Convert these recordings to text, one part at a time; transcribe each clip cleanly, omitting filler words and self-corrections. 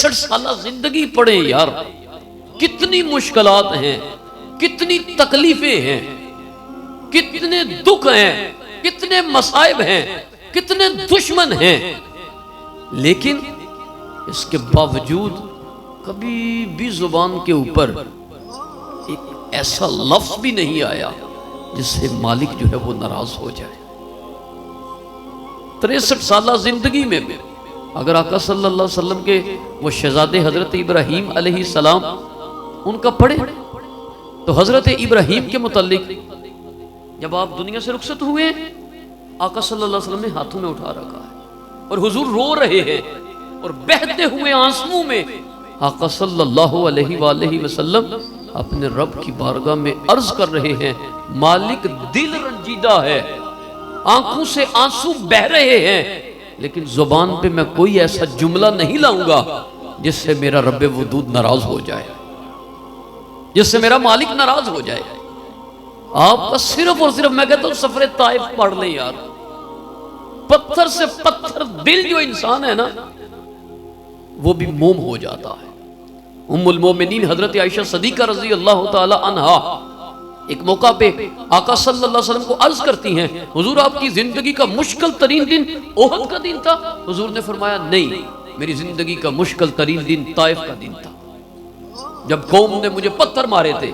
63 سالہ زندگی پڑھیں یار، کتنی مشکلات ہیں، کتنی تکلیفیں ہیں، کتنے دکھ ہیں، کتنے مصائب ہیں، کتنے دشمن ہیں، لیکن اس کے باوجود کبھی بھی زبان کے اوپر ایک ایسا لفظ بھی نہیں آیا جس سے مالک جو ہے وہ ناراض ہو جائے۔ 63 سالہ زندگی میں بھی اگر آقا صلی اللہ علیہ وسلم کے وہ شہزادے حضرت ابراہیم علیہ السلام ان کا پڑھیں تو حضرت ابراہیم کے متعلق جب آپ دنیا سے رخصت ہوئے آقا صلی اللہ علیہ وسلم نے ہاتھوں میں اٹھا رکھا ہے اور حضور رو رہے ہیں اور بہتے ہوئے آنسوؤں میں آقا صلی اللہ علیہ وآلہ وسلم اپنے رب کی بارگاہ میں عرض کر رہے ہیں، مالک دل رنجیدہ ہے، آنکھوں سے آنسو بہ رہے ہیں، لیکن زبان پہ میں کوئی ایسا جملہ نہیں لاؤں گا جس سے میرا رب وجود ناراض ہو جائے، جس سے میرا مالک ناراض ہو جائے۔ آپ کا صرف اور صرف میں کہتا ہوں سفر طائف پڑھ لیں یار، پتھر سے پتھر دل جو انسان ہے نا وہ بھی موم ہو جاتا ہے۔ ام المومنین حضرت عائشہ صدیقہ رضی اللہ تعالی عنہا ایک موقع پہ آقا صلی اللہ علیہ وسلم کو عرض کرتی ہیں، حضور آپ کی زندگی کا مشکل ترین دن احد کا دن تھا؟ حضور نے فرمایا نہیں، میری زندگی کا مشکل ترین دن طائف کا دن تھا، جب قوم نے مجھے پتھر مارے تھے،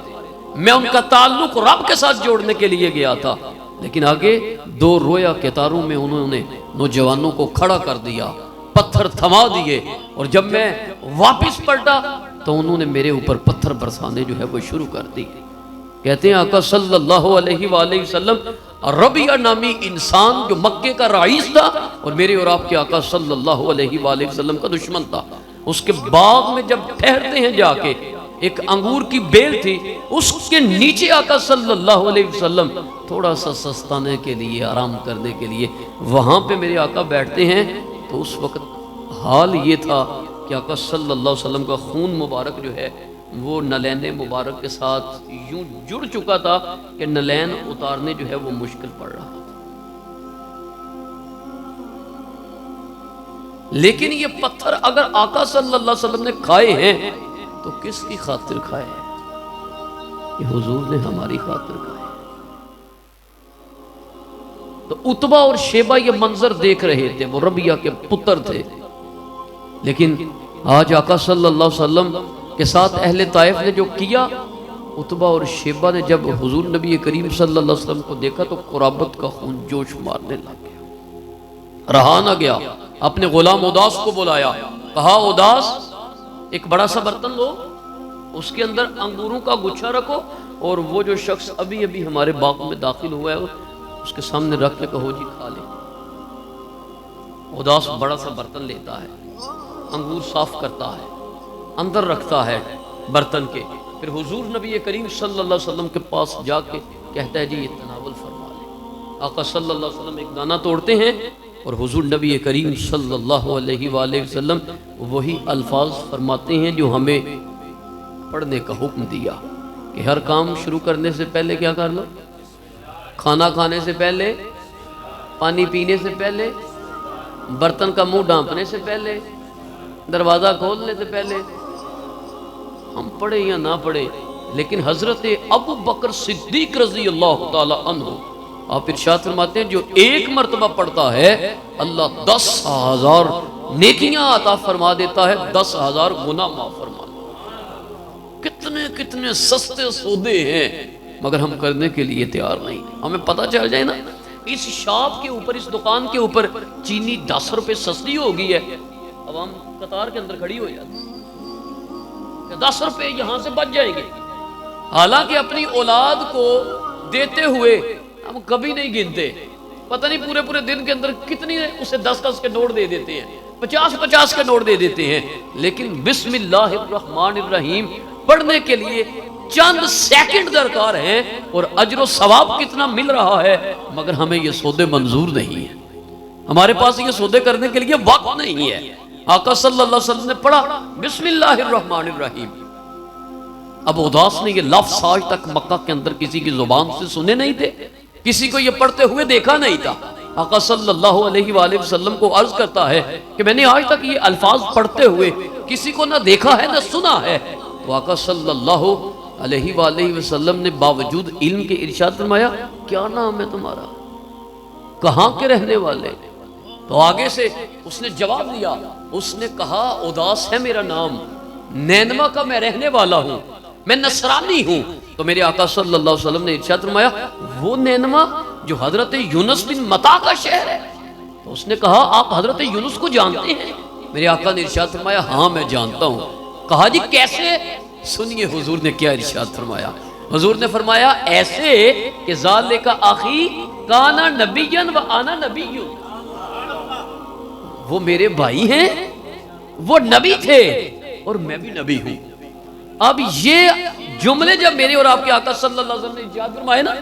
میں ان کا تعلق رب کے ساتھ جوڑنے کے لیے گیا تھا، لیکن آگے 2 رویا کتاروں میں انہوں نے نوجوانوں کو کھڑا کر دیا، پتھر تھما دیے، اور جب میں واپس پلٹا تو انہوں نے میرے اوپر پتھر برسانے جو ہے وہ شروع کر دی۔ کہتے ہیں آقا صلی اللہ علیہ وآلہ وسلم ربیہ نامی انسان جو مکے کا رئیس تھا اور میرے اور آپ کے آقا صلی اللہ علیہ وآلہ وسلم کا دشمن تھا، اس کے باغ میں جب ٹھہرتے ہیں جا کے ایک انگور کی بیل تھی، اس کے نیچے آقا صلی اللہ علیہ وسلم تھوڑا سا سستانے کے لیے، آرام کرنے کے لیے وہاں پہ میرے آقا بیٹھتے ہیں، تو اس وقت حال یہ تھا کہ آقا صلی اللہ علیہ وسلم کا خون مبارک جو ہے وہ نلین مبارک کے ساتھ یوں جڑ چکا تھا کہ نلین اتارنے جو ہے وہ مشکل پڑ رہا تھا۔ لیکن یہ پتھر اگر آقا صلی اللہ علیہ وسلم نے کھائے ہیں تو کس کی خاطر کھائے ہیں؟ یہ حضور نے ہماری خاطر کھائے ہیں۔ تو عتبہ اور شیبہ یہ منظر دیکھ رہے تھے، وہ ربیہ کے پتر تھے، لیکن آج آقا صلی اللہ علیہ وسلم کے ساتھ اہل طائف نے جو کیا، عتبہ اور شیبہ نے جب حضور نبی کریم صلی اللہ علیہ وسلم کو دیکھا تو قرابت کا خون جوش مارنے لگ گیا، رہا نہ گیا، اپنے غلام اداس کو بلایا، کہا اداس ایک بڑا سا برتن لو، اس کے اندر انگوروں کا گچھا رکھو، اور وہ جو شخص ابھی ابھی ہمارے باغ میں داخل ہوا ہے اس کے سامنے رکھ کے کہو جی کھا لے۔ اداس بڑا سا برتن لیتا ہے، انگور صاف کرتا ہے، اندر رکھتا ہے برتن کے، پھر حضور نبی کریم صلی اللہ علیہ وسلم کے پاس جا کے کہتا ہے جی یہ تناول فرما لے۔ آقا صلی اللہ علیہ وسلم ایک دانہ توڑتے ہیں اور حضور نبی کریم صلی اللہ علیہ وآلہ وسلم وہی الفاظ فرماتے ہیں جو ہمیں پڑھنے کا حکم دیا کہ ہر کام شروع کرنے سے پہلے کیا کر لو، کھانا کھانے سے پہلے، پانی پینے سے پہلے، برتن کا منہ ڈھانپنے سے پہلے، دروازہ کھولنے سے پہلے۔ ہم پڑھے یا نہ پڑھے، لیکن حضرت ابو بکر صدیق رضی اللہ تعالی عنہ آپ ارشاد فرماتے ہیں جو ایک مرتبہ پڑھتا ہے اللہ 10,000 نیکیاں عطا فرما دیتا ہے، 10,000 گناہ معاف فرما دیتا ہے۔ کتنے کتنے سستے سودے ہیں مگر ہم کرنے کے لیے تیار نہیں۔ ہمیں پتہ چل جائے نا اس شاپ کے اوپر، اس دکان کے اوپر چینی 10 روپے سستی ہو گئی ہے، عوام قطار کے اندر کھڑی ہو جاتی کہ 10 روپے یہاں سے بچ جائیں گے، حالانکہ اپنی اولاد کو دیتے ہوئے ہم کبھی نہیں گنتے، پتہ نہیں پورے پورے دن کے اندر کتنی اسے 10 کے نوٹ دے دیتے ہیں، 50 کے نوٹ دے دیتے ہیں، لیکن بسم اللہ الرحمن الرحیم پڑھنے کے لیے چند سیکنڈ درکار ہیں اور اجر و ثواب کتنا مل رہا ہے، مگر ہمیں یہ سودے منظور نہیں ہیں، ہمارے پاس یہ سودے کرنے کے لیے وقت نہیں ہے۔ آقا صلی اللہ علیہ وسلم نے پڑھا بسم اللہ الرحمن الرحیم، اب اداس نے یہ لفظ آج تک مکہ کے اندر کسی کی زبان سے سنے نہیں تھے، کسی کو یہ پڑھتے ہوئے دیکھا نہیں تھا۔ آقا صلی اللہ علیہ وآلہ وسلم کو عرض کرتا ہے کہ میں نے آج تک یہ الفاظ پڑھتے ہوئے کسی کو نہ دیکھا ہے نہ سنا ہے۔ تو آقا صلی اللہ علیہ وآلہ وسلم نے باوجود علم کے ارشاد فرمایا کیا نام ہے تمہارا، کہاں کے رہنے والے؟ تو آگے سے اس نے جواب دیا، اس نے کہا اداس ہے میرا نام، نینوا کا میں رہنے والا ہوں، میں نصرانی ہوں۔ تو میرے آقا صلی اللہ علیہ وسلم نے ارشاد فرمایا وہ نینوا جو حضرت یونس بن متا کا شہر ہے؟ تو اس نے کہا آپ حضرت یونس کو جانتے ہیں؟ میرے آقا نے ارشاد فرمایا ہاں میں جانتا ہوں۔ کہا جی کیسے؟ سنیے حضور نے کیا ارشاد فرمایا۔ حضور نے فرمایا ایسے کہ ذالک اخی کانا نبیا و انا نبی، وہ میرے بھائی ہیں، وہ نبی تھے اور میں بھی نبی ہوں۔ اب یہ جملے جب میرے اور آپ کے آقا صلی اللہ علیہ وسلم نے ارشاد فرمائے نا،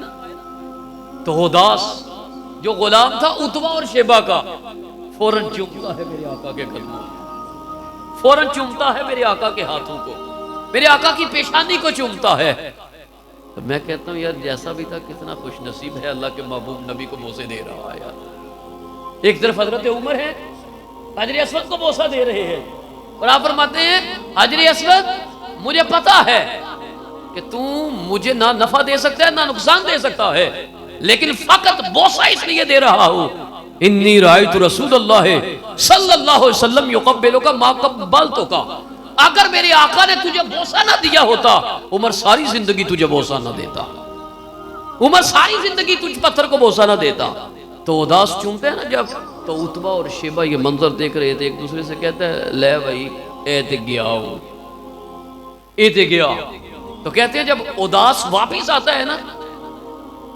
تو اداس جو غلام تھا اتبا اور شیبہ کا فوراً چومتا ہے میرے آقا کے قدموں، فوراً چومتا ہے میرے آقا کے ہاتھوں کو، میرے آقا کی پیشانی کو چومتا ہے۔ تو میں کہتا ہوں یار جیسا بھی تھا کتنا خوش نصیب ہے، اللہ کے محبوب نبی کو بوسے دے رہا ہے یار۔ ایک طرف حضرت عمر ہے حجر اسود کو بوسہ دے رہے ہیں، اور آپ فرماتے ہیں حجر اسود مجھے پتا ہے کہ تو مجھے نہ نفع دے سکتا ہے نہ نقصان دے سکتا ہے، لیکن فقط بوسہ اس لیے دے رہا ہوں انی رأیت رسول اللہ صلی اللہ علیہ وسلم یقبلک ما قبلتک، اگر میرے آقا نے تجھے بوسہ نہ دیا ہوتا عمر ساری زندگی تجھے بوسہ نہ دیتا، عمر ساری زندگی تجھ پتھر کو بوسہ نہ دیتا۔ تو اداس چومتے ہیں نا جب، تو اتبا اور شیبہ یہ منظر دیکھ رہے تھے، ایک دوسرے سے کہتا ہے لے بھائی اے تے گیا ہوں، اے تے گیا۔ تو کہتے ہیں جب اداس واپس آتا ہے نا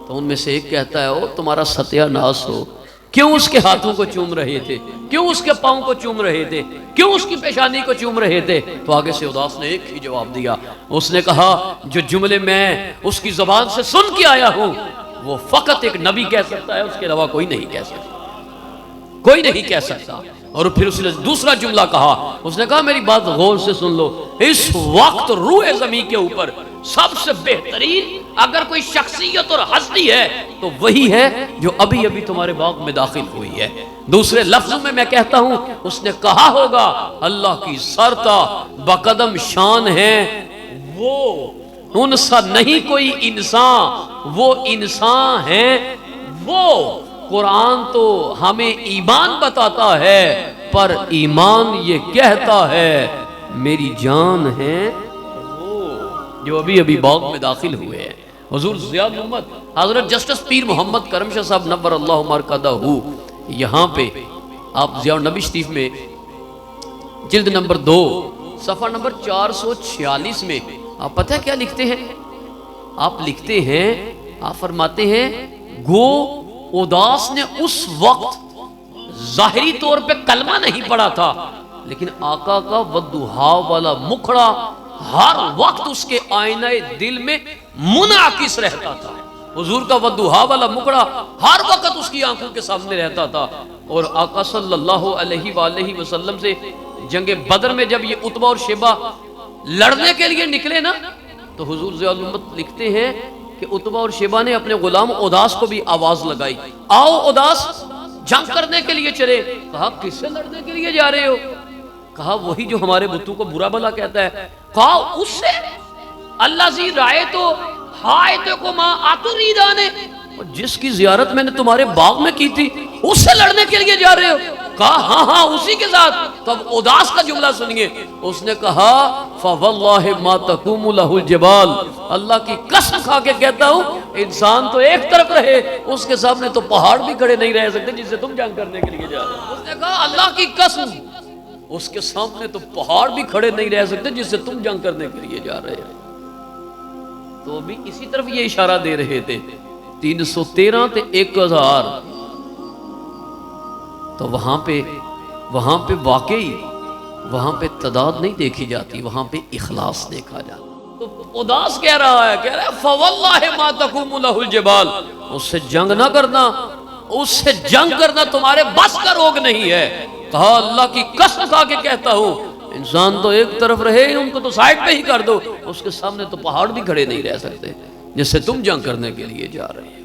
تو ان میں سے ایک کہتا ہے او تمہارا ستیہ ناس ہو، کیوں اس کے ہاتھوں کو چوم رہے تھے، کیوں اس کے پاؤں کو چوم رہے تھے، کیوں اس کی پیشانی کو چوم رہے تھے؟ تو آگے سے اداس نے ایک ہی جواب دیا، اس نے کہا جو جملے میں اس کی زبان سے سن کے آیا ہوں وہ فقط ایک نبی کہہ سکتا ہے، اس کے علاوہ کوئی نہیں کہہ سکتا، کوئی نہیں کہہ سکتا۔ اور پھر اس نے دوسرا جملہ کہا، اس نے کہا میری بات غور سے سن لو، اس وقت روح زمین کے اوپر سب سے بہترین اگر کوئی شخصیت اور ہستی ہے تو وہی ہے جو ابھی ابھی تمہارے باغ میں داخل ہوئی ہے۔ دوسرے لفظوں میں کہتا ہوں اس نے کہا ہوگا اللہ کی سرتا بقدم شان ہے وہ ان سا نہیں کوئی انسان، وہ انسان ہیں وہ۔ قرآن تو ہمیں ایمان بتاتا ہے پر ایمان یہ کہتا ہے میری جان ہے وہ جو ابھی ابھی باغ میں داخل ہوئے ہیں۔ حضور ضیاء الامت حضرت جسٹس پیر محمد کرم شاہ صاحب نور اللہ مرکزہ یہاں پہ آپ ضیاء النبی شریف میں جلد نمبر 2 صفحہ نمبر 446 میں آپ پتہ ہے کیا لکھتے ہیں؟ آپ لکھتے ہیں، آپ فرماتے ہیں گو اداس نے اس وقت ظاہری طور پہ کلمہ نہیں پڑھا تھا لیکن آقا کا والضحیٰ والا مکھڑا ہر وقت اس کے آئینہ دل میں منعکس رہتا تھا۔ حضور کا والضحیٰ والا مکھڑا ہر وقت اس کی آنکھوں کے سامنے رہتا تھا۔ اور آقا صلی اللہ علیہ وآلہ وسلم سے جنگ بدر میں جب یہ اتبا اور شیبہ لڑنے کے لیے نکلے نا تو حضور ضیاء الامت لکھتے ہیں کہ اتبا اور شیبہ نے اپنے غلام اداس کو بھی آواز لگائی، آؤ اداس جنگ کرنے کے لیے چلے۔ کہا کس سے لڑنے کے لیے جا رہے ہو؟ کہا وہی جو ہمارے بتوں کو برا بھلا کہتا ہے۔ کہا اس سے اللہ زی رائے تو ہائے کو ماں آتو ریدانے، جس کی زیارت میں نے تمہارے باغ میں کی تھی اس سے لڑنے کے لیے جا رہے ہو؟ کہا ہاں ہاں اسی کے ساتھ۔ تو اب اداس کا جملہ سنیے، اس نے کہا فواللہ ما تقوم له الجبال، اللہ کی قسم کھا کے کہتا ہوں انسان تو ایک طرف رہے اس کے سامنے تو پہاڑ بھی کھڑے نہیں رہ سکتے جس سے تم جنگ کرنے کے لیے جا رہے ہو۔ اس نے کہا اللہ کی قسم اس کے سامنے تو پہاڑ بھی کھڑے نہیں رہ سکتے جس سے تم جنگ کرنے کے لیے جا رہے ہو۔ تو بھی اسی طرف یہ اشارہ دے رہے تھے 313 تے 1000، تو وہاں پہ واقعی وہاں پہ تعداد نہیں دیکھی جاتی، وہاں پہ اخلاص دیکھا جاتا۔ تو اداس کہہ رہا ہے فواللہ ما تقوم له الجبال، اس سے جنگ نہ کرنا، اس سے جنگ کرنا تمہارے بس کا روگ نہیں ہے۔ کہا اللہ کی قسم کھا کے کہتا ہوں انسان تو ایک طرف رہے ان کو تو سائڈ پہ ہی کر دو، اس کے سامنے تو پہاڑ بھی کھڑے نہیں رہ سکتے جس سے تم جنگ کرنے کے لیے جا رہے ہیں۔